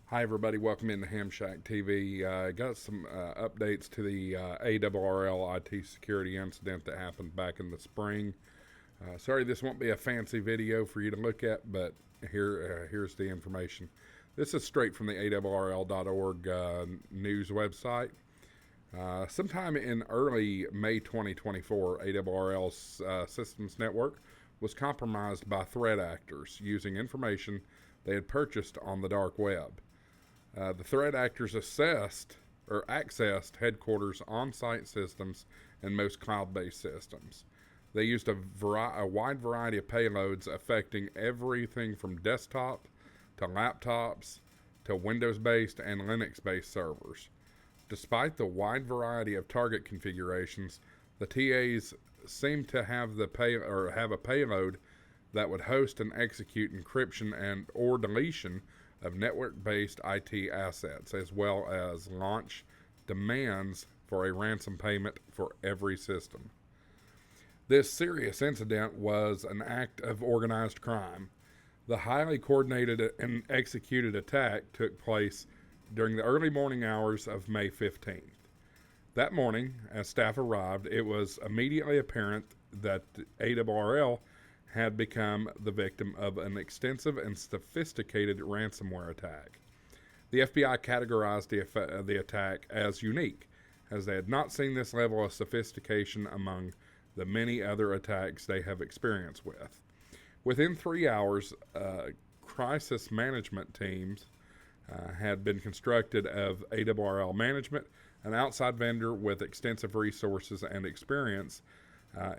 Hi, everybody. Welcome into Ham Shack TV. Got some updates to the ARRL IT security incident that happened back in the spring. Sorry, this won't be a fancy video for you to look at, but here's the information. This is straight from the ARRL.org news website. Sometime in early May 2024, ARRL's systems network was compromised by threat actors using information they had purchased on the dark web. The threat actors accessed headquarters on-site systems and most cloud-based systems. They used a wide variety of payloads affecting everything from desktop to laptops to Windows-based and Linux-based servers. Despite the wide variety of target configurations, the TAs seem to have have a payload that would host and execute encryption and or deletion of network-based IT assets, as well as launch demands for a ransom payment for every system. This serious incident was an act of organized crime. The highly coordinated and executed attack took place during the early morning hours of May 15th. That morning, as staff arrived, it was immediately apparent that ARRL had become the victim of an extensive and sophisticated ransomware attack. The FBI categorized the attack as unique, as they had not seen this level of sophistication among the many other attacks they have experienced with. Within 3 hours, crisis management teams had been constructed of ARRL management, an outside vendor with extensive resources and experience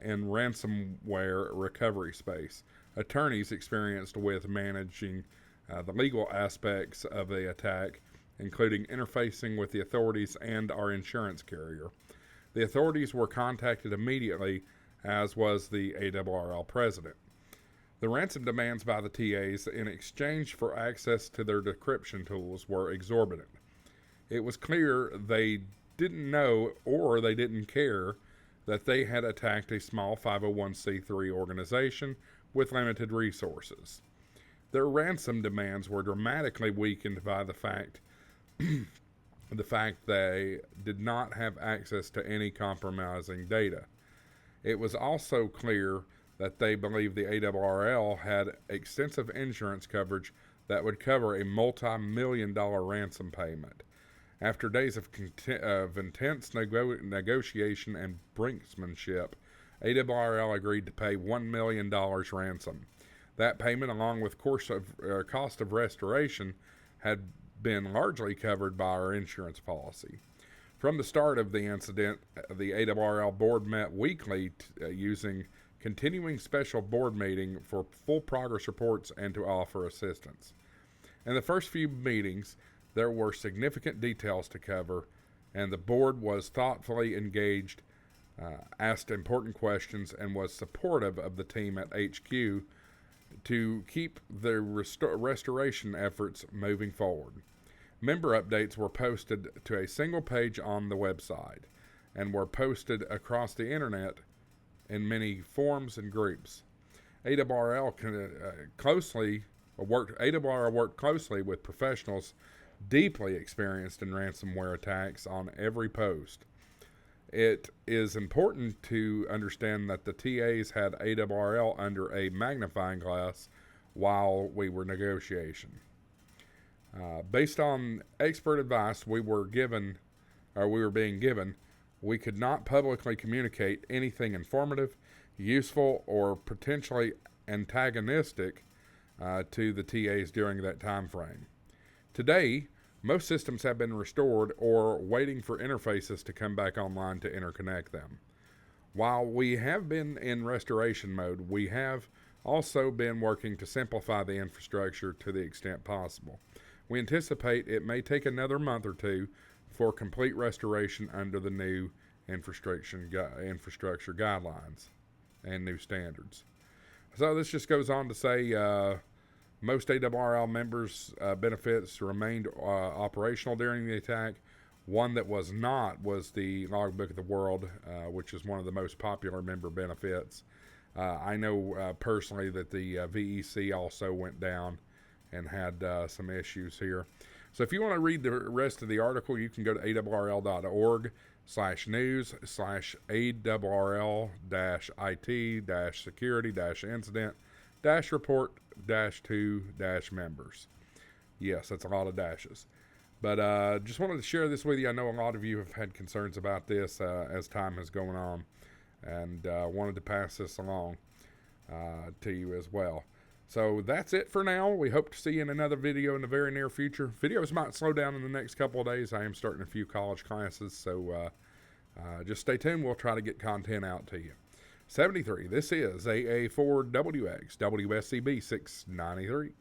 in ransomware recovery space, attorneys experienced with managing the legal aspects of the attack, including interfacing with the authorities and our insurance carrier. The authorities were contacted immediately, as was the ARRL president. The ransom demands by the TAs in exchange for access to their decryption tools were exorbitant. It was clear they didn't know or they didn't care that they had attacked a small 501c3 organization with limited resources. Their ransom demands were dramatically weakened by the fact they did not have access to any compromising data. It was also clear that they believed the ARRL had extensive insurance coverage that would cover a multi-million-dollar ransom payment. After days of intense negotiation and brinksmanship, ARRL agreed to pay $1 million ransom. That payment, along with cost of restoration, had been largely covered by our insurance policy. From the start of the incident, the ARRL board met weekly using continuing special board meeting for full progress reports and to offer assistance. In the first few meetings, there were significant details to cover, and the board was thoughtfully engaged, asked important questions, and was supportive of the team at HQ to keep the restoration efforts moving forward. Member updates were posted to a single page on the website and were posted across the internet in many forums and groups. ARRL worked closely with professionals deeply experienced in ransomware attacks on every post. It is important to understand that the TAs had ARRL under a magnifying glass while we were negotiating. Based on expert advice we were being given, we could not publicly communicate anything informative, useful, or potentially antagonistic to the TAs during that time frame. Today, most systems have been restored or waiting for interfaces to come back online to interconnect them. While we have been in restoration mode, we have also been working to simplify the infrastructure to the extent possible. We anticipate it may take another month or two for complete restoration under the new infrastructure guidelines and new standards. So this just goes on to say most ARRL members' benefits remained operational during the attack. One that was not was the Logbook of the World, which is one of the most popular member benefits. I know personally that the VEC also went down and had some issues here. So if you want to read the rest of the article, you can go to ARRL.org/ARRL-IT-security-incident-report-2-members. Yes, that's a lot of dashes. But just wanted to share this with you. I know a lot of you have had concerns about this as time has gone on, and wanted to pass this along to you as well. So that's it for now. We hope to see you in another video in the very near future. Videos might slow down in the next couple of days. I am starting a few college classes, so just stay tuned. We'll try to get content out to you. 73, this is AA4WX, WSCB 693.